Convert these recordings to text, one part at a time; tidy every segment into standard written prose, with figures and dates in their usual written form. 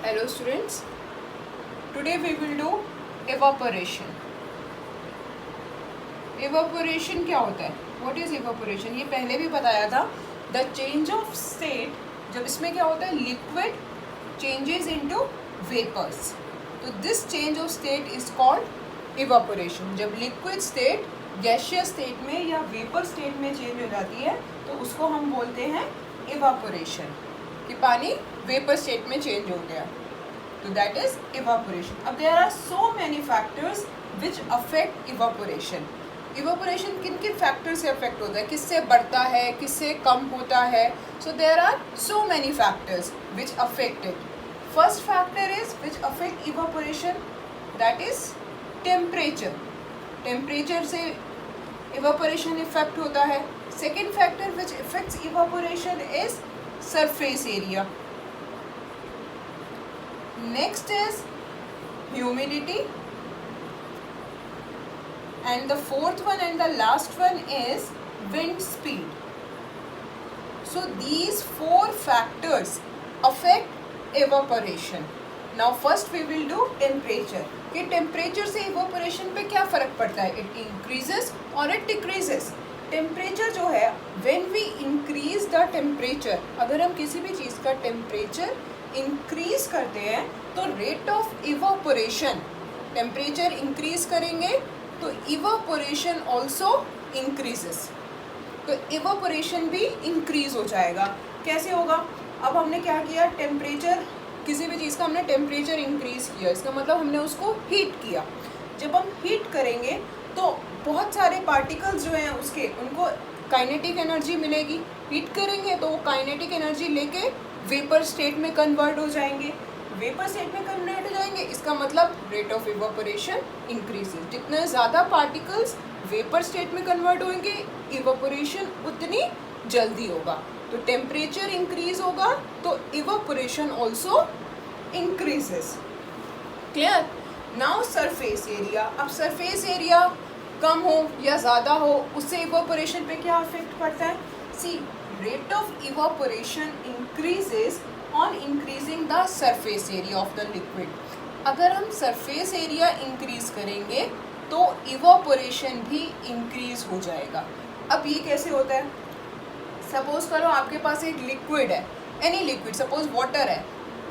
Hello students, today we will do evaporation. Evaporation क्या होता है? What is evaporation? ये पहले भी बताया था. The change of state, जब इसमें क्या होता है, liquid changes into vapors. तो this change of state is called evaporation. जब liquid state gaseous state में या vapor state में change हो जाती है तो उसको हम बोलते हैं evaporation. कि पानी वेपर स्टेट में चेंज हो गया, तो दैट इज इवापोरेशन. अब there are so many factors which affect evaporation. Evaporation किन किन फैक्टर से अफेक्ट होता है, किससे बढ़ता है, किससे कम होता है. So there are so many factors which affect it. First factor is which affect evaporation, that is temperature. Temperature से इवापोरेशन इफेक्ट होता है. Second factor which effects evaporation is surface area. Next is humidity, and the fourth one and the last one is wind speed. So these four factors affect evaporation. Now first we will do temperature. कि temperature से evaporation पे क्या फ़र्क पड़ता है? It increases or it decreases. Temperature जो है, when we increase the temperature, अगर हम किसी भी चीज़ का टेम्परेचर इंक्रीज करते हैं तो rate of evaporation, temperature increase करेंगे तो इवापोरेशन ऑल्सो इंक्रीजेस. तो इवापोरेशन भी इंक्रीज हो जाएगा. कैसे होगा? अब हमने क्या किया, टेम्परेचर, किसी भी चीज़ का हमने टेम्परेचर इंक्रीज किया, इसका मतलब हमने उसको हीट किया. जब हम हीट करेंगे तो बहुत सारे पार्टिकल्स जो हैं उसके, उनको काइनेटिक एनर्जी मिलेगी. हीट करेंगे तो वो काइनेटिक एनर्जी लेके वेपर स्टेट में कन्वर्ट हो जाएंगे. वेपर स्टेट में कन्वर्ट हो जाएंगे, इसका मतलब रेट ऑफ इवापोरेशन इंक्रीजेस. जितने ज़्यादा पार्टिकल्स वेपर स्टेट में कन्वर्ट होंगे, इवापोरेशन उतनी जल्दी होगा. तो टेम्परेचर इंक्रीज होगा तो evaporation also increases. Clear? Now surface area. अब सरफेस एरिया कम हो या ज़्यादा हो, उससे इवापोरेशन पे क्या इफेक्ट पड़ता है? See, rate of evaporation increases on increasing the surface area of the liquid. अगर हम सरफेस एरिया इंक्रीज करेंगे तो इवापोरेशन भी इंक्रीज हो जाएगा. अब ये कैसे होता है? सपोज करो आपके पास एक लिक्विड है, एनी लिक्विड, सपोज वाटर है,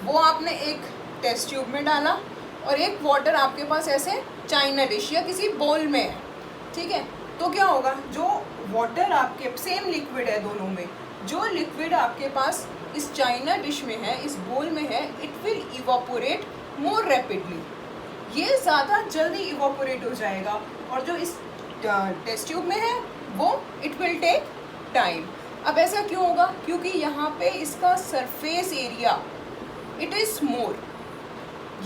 वो आपने एक टेस्ट ट्यूब में डाला और एक वाटर आपके पास ऐसे चाइना डिश या किसी बोल में है, ठीक है. तो क्या होगा, जो वाटर आपके, सेम लिक्विड है दोनों में, जो लिक्विड आपके पास इस चाइना डिश में है, इस बोल में है, it will evaporate more rapidly. ये ज़्यादा जल्दी इवापोरेट हो जाएगा. और जो इस टेस्ट ट्यूब में है वो इट विल टेक टाइम. अब ऐसा क्यों होगा? क्योंकि यहाँ पे इसका surface area it is more,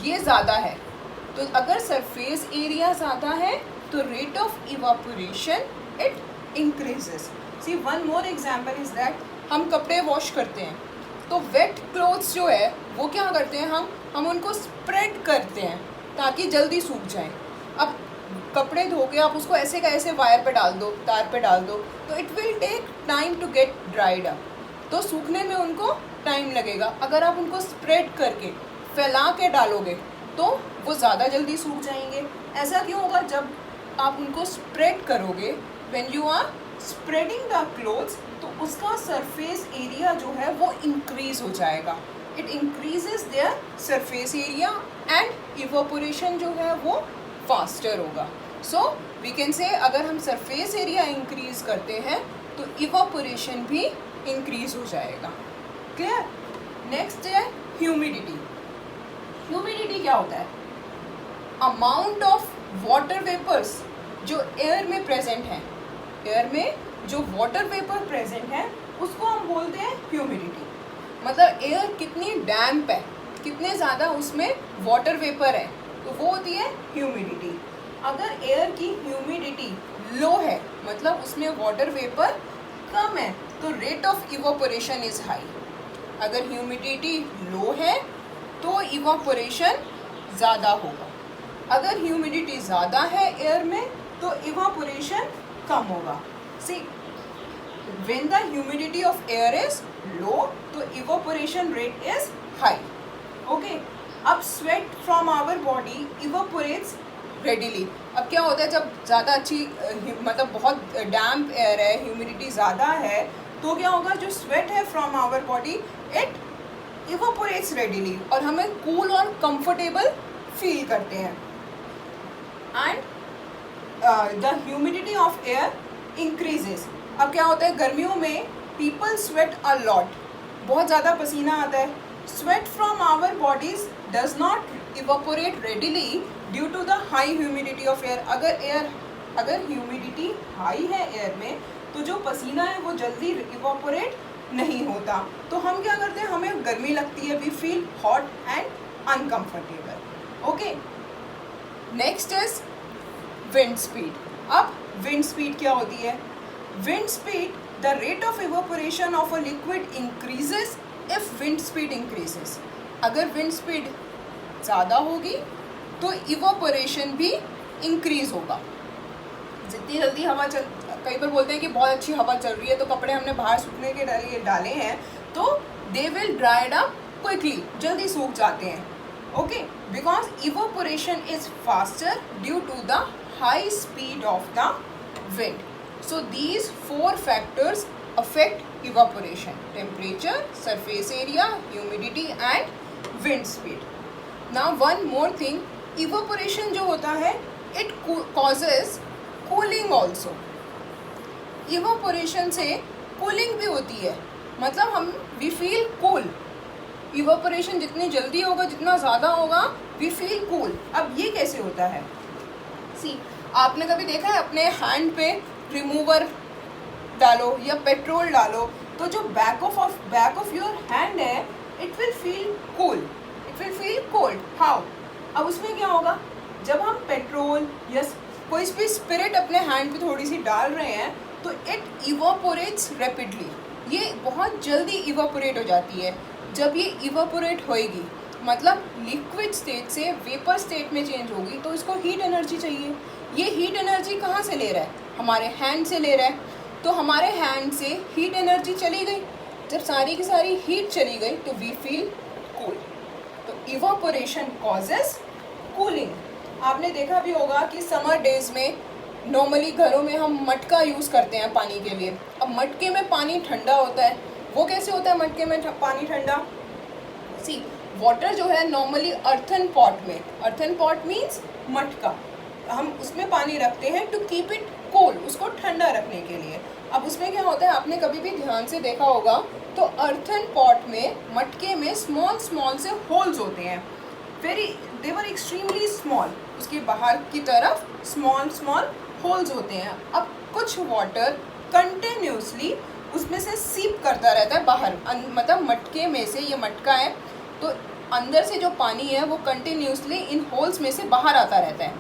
ये ज़्यादा है. तो अगर सरफेस एरिया ज़्यादा है तो rate of evaporation it increases. See, one more example is that, हम कपड़े वॉश करते हैं तो वेट क्लोथ्स जो है वो क्या करते हैं, हम उनको स्प्रेड करते हैं ताकि जल्दी सूख जाएं. अब कपड़े धो के आप उसको ऐसे का ऐसे वायर पे डाल दो, तार पे डाल दो, तो it will take time to get dried up. तो सूखने में उनको टाइम लगेगा. अगर आप उनको स्प्रेड करके फैला के डालोगे तो वो ज़्यादा जल्दी सूख जाएंगे. ऐसा क्यों होगा? जब आप उनको स्प्रेड करोगे, when you are spreading the clothes, तो उसका सरफेस एरिया जो है वो इंक्रीज हो जाएगा. It increases their surface area and evaporation जो है वो फास्टर होगा. सो वी कैन से, अगर हम सरफेस एरिया इंक्रीज करते हैं तो इवापोरेशन भी इंक्रीज हो जाएगा. क्लियर? नेक्स्ट है ह्यूमिडिटी. ह्यूमिडिटी क्या होता है? अमाउंट ऑफ वाटर वेपर्स जो एयर में प्रेजेंट हैं, एयर में जो वाटर वेपर प्रेजेंट है उसको हम बोलते हैं ह्यूमिडिटी. मतलब एयर कितनी डैम्प है, कितने ज़्यादा उसमें वाटर वेपर है, तो वो होती है ह्यूमिडिटी. अगर एयर की ह्यूमिडिटी लो है, मतलब उसमें वाटर वेपर कम है, तो rate of evaporation is high. अगर ह्यूमिडिटी लो है तो इवापोरेशन ज़्यादा होगा. अगर ह्यूमिडिटी ज़्यादा है एयर में तो इवापोरेशन कम होगा. See, when the humidity of air is low तो evaporation rate is high. Okay, sweat from our body evaporates readily. अब क्या होता है जब ज़्यादा अच्छी मतलब बहुत डैम्प एयर है, ह्यूमिडिटी ज़्यादा है, तो क्या होगा, जो स्वेट है from our body it evaporates readily और हमें कूल और कंफर्टेबल फील करते हैं. And the humidity of air increases. अब क्या होता है गर्मियों में पीपल स्वेट अ लॉट, बहुत ज़्यादा पसीना आता है. Sweat from our bodies does not evaporate readily due to the high humidity of air. अगर ह्यूमिडिटी हाई है एयर में तो जो पसीना है वो जल्दी इवापोरेट नहीं होता. तो हम क्या करते हैं, हमें गर्मी लगती है, we feel hot and uncomfortable. Okay, next is wind speed. अब विंड स्पीड क्या होती है? Wind speed, the rate of evaporation of a liquid increases if wind speed increases. अगर विंड स्पीड ज़्यादा होगी तो इवापोरेशन भी इंक्रीज होगा. जितनी जल्दी हवा चल, कई बार बोलते हैं कि बहुत अच्छी हवा चल रही है तो कपड़े हमने बाहर सूखने के लिए डाले हैं तो they will dried up quickly, जल्दी सूख जाते हैं. Okay, because evaporation is faster due to the high speed of the wind. So these 4 factors affect evaporation: temperature, surface area, humidity and wind speed. Now one more thing, evaporation जो होता है it causes cooling also. Evaporation से cooling भी होती है, मतलब हम we feel cool. Evaporation जितनी जल्दी होगा, जितना ज़्यादा होगा, वी फील कूल. अब ये कैसे होता है? सी, आपने कभी देखा है अपने हैंड पे रिमूवर डालो या पेट्रोल डालो तो जो बैक ऑफ योर हैंड है it will feel cool, it will feel cold. How? अब उसमें क्या होगा, जब हम पेट्रोल या कोई भी स्पिरिट अपने हैंड पे थोड़ी सी डाल रहे हैं तो इट इवापोरेट्स रैपिडली. ये बहुत जल्दी इवापोरेट हो जाती है. जब ये इवापोरेट होएगी मतलब लिक्विड स्टेट से वेपर स्टेट में चेंज होगी तो इसको हीट एनर्जी चाहिए. ये हीट एनर्जी कहाँ से ले रहा है? हमारे हैंड से ले रहा है. तो हमारे हैंड से हीट एनर्जी चली गई. जब सारी की सारी हीट चली गई तो वी फील कूल. तो इवापोरेशन कॉजेस कूलिंग. आपने देखा भी होगा कि समर डेज में नॉर्मली घरों में हम मटका यूज़ करते हैं पानी के लिए. अब मटके में पानी ठंडा होता है. वो कैसे होता है मटके में पानी ठंडा? सी, वाटर जो है नॉर्मली अर्थन पॉट में, अर्थन पॉट मीन्स मटका, हम उसमें पानी रखते हैं टू कीप इट कोल्ड, उसको ठंडा रखने के लिए. अब उसमें क्या होता है, आपने कभी भी ध्यान से देखा होगा तो अर्थन पॉट में, मटके में स्मॉल स्मॉल से होल्स होते हैं. दे वर एक्सट्रीमली स्मॉल. उसके बाहर की तरफ स्मॉल स्मॉल होल्स होते हैं. अब कुछ वाटर कंटिन्यूसली उसमें से सीप करता रहता है बाहर, मतलब मटके में से, ये मटका है तो अंदर से जो पानी है वो कंटिन्यूसली इन होल्स में से बाहर आता रहता है.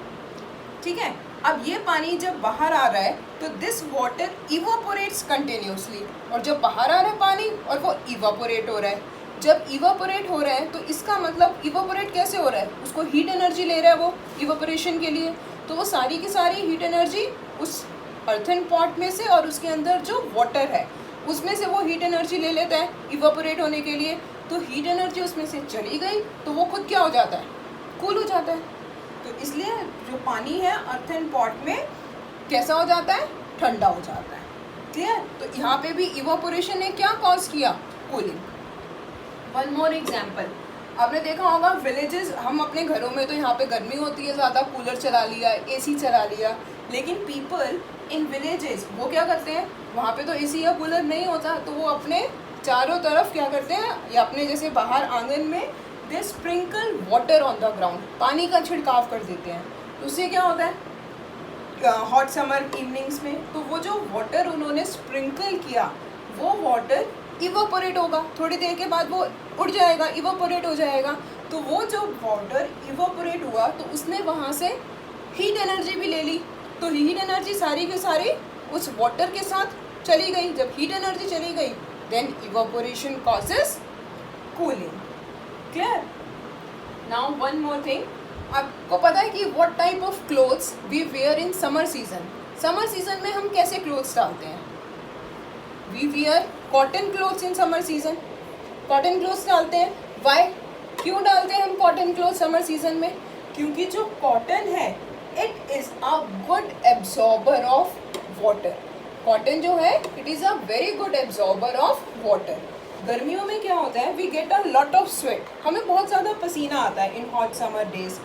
ठीक है, अब ये पानी जब बाहर आ रहा है तो दिस वाटर इवापोरेट्स कंटिन्यूसली. और जब बाहर आ रहा है पानी और वो इवापोरेट हो रहा है. जब इवापोरेट हो रहा है तो इसका मतलब इवापोरेट कैसे हो रहा है? उसको हीट एनर्जी ले रहा है वो इवापोरेशन के लिए. तो वो सारी की सारी हीट एनर्जी उस अर्थन पॉट में से और उसके अंदर जो वाटर है उसमें से वो हीट एनर्जी ले लेता है इवापोरेट होने के लिए. तो हीट एनर्जी उसमें से चली गई तो वो खुद क्या हो जाता है? कूल हो जाता है. तो इसलिए जो पानी है अर्थन पॉट में कैसा हो जाता है? ठंडा हो जाता है. क्लियर? तो यहाँ पे भी इवापोरेशन ने क्या कॉज किया? कूलिंग. वन मोर एग्जाम्पल, आपने देखा होगा विलेजेस, हम अपने घरों में तो यहाँ पे गर्मी होती है ज़्यादा, कूलर चला लिया, एसी चला लिया. लेकिन पीपल इन विलेजेस वो क्या करते हैं, वहाँ पे तो एसी या कूलर नहीं होता तो वो अपने चारों तरफ क्या करते हैं, या अपने जैसे बाहर आंगन में they sprinkle water on the ground, पानी का छिड़काव कर देते हैं. तो उससे क्या होता है हॉट समर इवनिंग्स में, तो वो जो वाटर उन्होंने स्प्रिंकल किया वो वाटर इवापोरेट होगा. थोड़ी देर के बाद वो उड़ जाएगा, इवापोरेट हो जाएगा. तो वो जो वाटर इवापोरेट हुआ तो उसने वहाँ से हीट एनर्जी भी ले ली. तो हीट एनर्जी सारी की सारी उस वाटर के साथ चली गई. जब हीट एनर्जी चली गई then evaporation causes cooling. Clear? Now one more thing, आपको पता है कि what type of clothes we wear in summer season? Summer season में हम कैसे क्लोथ्स डालते हैं? We wear cotton clothes in summer season. Cotton clothes डालते हैं. वाई? क्यों डालते हैं हम कॉटन क्लॉथ समर सीजन में? क्योंकि जो कॉटन है it is a good absorber of water. Cotton जो है it is a very good absorber of water. गर्मियों में क्या होता है, we get a lot of sweat, हमें बहुत ज़्यादा पसीना आता है इन हॉट समर डेज.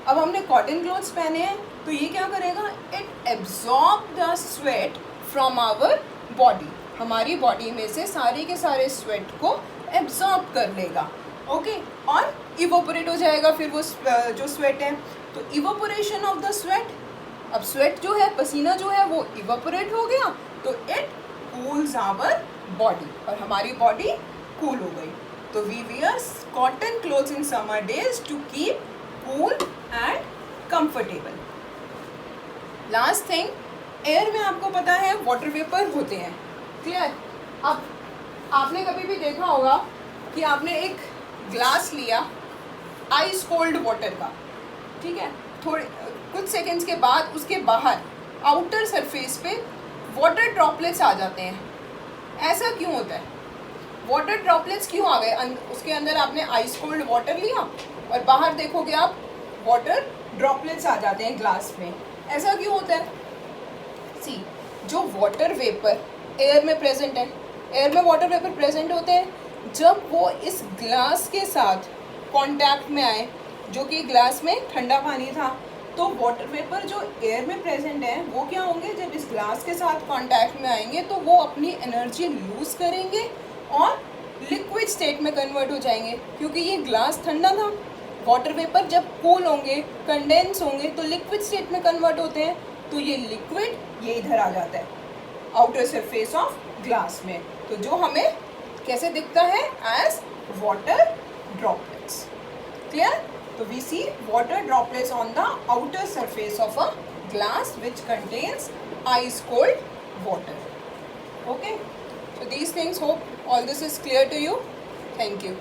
अब हमने कॉटन क्लॉथ्स पहने हैं तो ये क्या करेगा, it absorb the sweat from our body. हमारी बॉडी में से सारे के सारे स्वेट को एब्जॉर्ब कर लेगा. ओके और इवोपरेट हो जाएगा फिर वो जो स्वेट है. तो इवोपरेशन ऑफ द स्वेट, अब स्वेट जो है, पसीना जो है वो इवोपरेट हो गया तो इट कूल्स आवर बॉडी और हमारी बॉडी कूल हो गई. तो we wear cotton clothes in summer days to keep cool and comfortable. Last thing, air में आपको पता है वाटर वेपर होते हैं. क्लियर? अब आपने कभी भी देखा होगा कि आपने एक ग्लास लिया आइस कोल्ड वाटर का, ठीक है, थोड़े कुछ सेकंड्स के बाद उसके बाहर आउटर सरफेस पे वाटर ड्रॉपलेट्स आ जाते हैं. ऐसा क्यों होता है? वाटर ड्रॉपलेट्स क्यों आ गए? उसके अंदर आपने आइस कोल्ड वाटर लिया और बाहर देखोगे आप वाटर ड्रॉपलेट्स आ जाते हैं ग्लास में. ऐसा क्यों होता है? सी, जो वाटर वेपर एयर में प्रेजेंट है, एयर में वाटर वेपर प्रेजेंट होते हैं. जब वो इस ग्लास के साथ कांटेक्ट में आए, जो कि ग्लास में ठंडा पानी था, तो वाटर वेपर जो एयर में प्रेजेंट है वो क्या होंगे, जब इस ग्लास के साथ कांटेक्ट में आएंगे तो वो अपनी एनर्जी लूज करेंगे और लिक्विड स्टेट में कन्वर्ट हो जाएंगे. क्योंकि ये ग्लास ठंडा था, वाटर वेपर जब कूल होंगे, कंडेंस होंगे तो लिक्विड स्टेट में कन्वर्ट होते हैं. तो ये लिक्विड ये इधर आ जाता है आउटर सरफेस ऑफ ग्लास में. तो जो हमें कैसे दिखता है, एज वाटर ड्रॉपलेट्स. क्लियर? तो we see water droplets on the outer surface of a glass which contains ice cold water. Okay, so these things, hope all this is clear to you. Thank you.